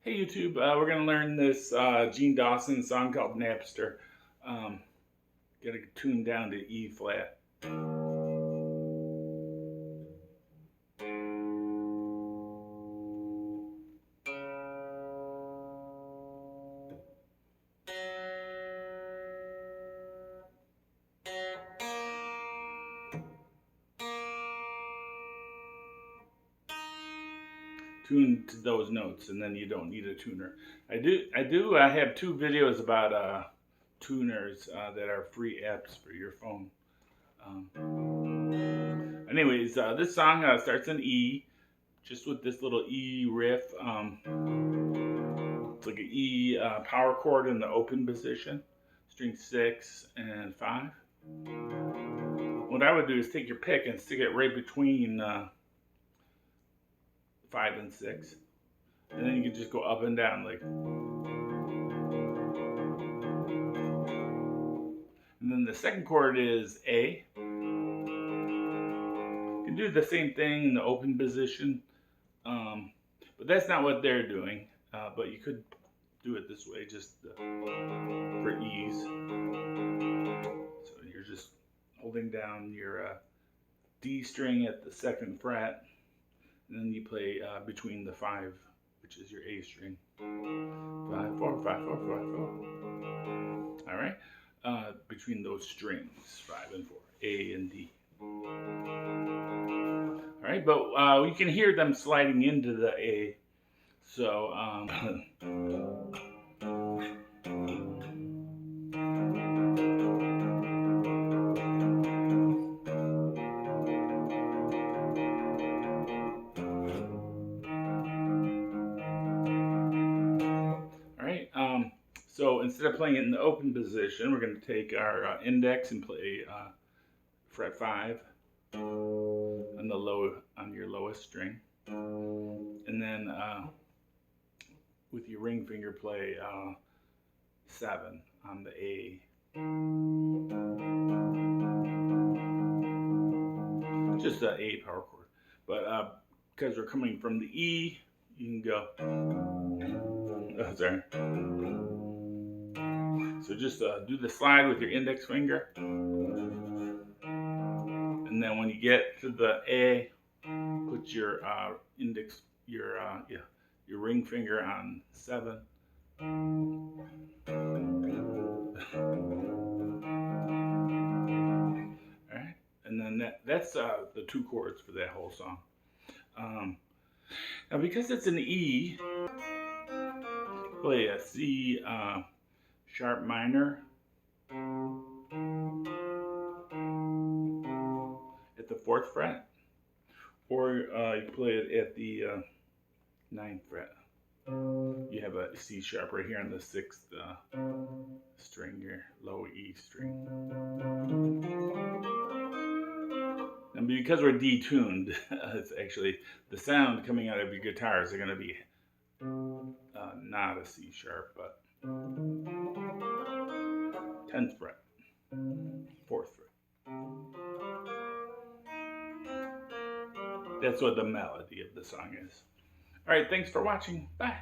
Hey YouTube, we're going to learn this Jean Dawson song called Napster. Um, Got to tune down to E flat. Tune to those notes, and then you don't need a tuner. I have two videos about tuners that are free apps for your phone. This song starts in E, just with this little E riff. It's like an E power chord in the open position, string 6 and 5. What I would do is take your pick and stick it right between 5 and 6, and then you can just go up and down like. And then the second chord is A. You can do the same thing in the open position, but that's not what they're doing. But you could do it this way, just for ease. So you're just holding down your D string at the second fret, and then you play between the 5, which is your A string. 5, 4, 5, 4, 5, 4. All right, between those strings, 5 and 4, A and D. All right, but you can hear them sliding into the A. So. So instead of playing it in the open position, we're going to take our index and play fret 5 on your lowest string, and then with your ring finger play 7 on the A. Just the A power chord, but because we're coming from the E, you can go. Oh, sorry. So just do the slide with your index finger, and then when you get to the A, put your your ring finger on 7. All right, and then that's the 2 chords for that whole song. Now because it's an E, play a C sharp minor at the 4th fret, or you play it at the 9th fret. You have a C sharp right here on the 6th string, your low E string. And because we're detuned, it's actually the sound coming out of your guitars are going to be not a C sharp, but 10th fret, 4th fret. That's what the melody of the song is. All right, thanks for watching. Bye.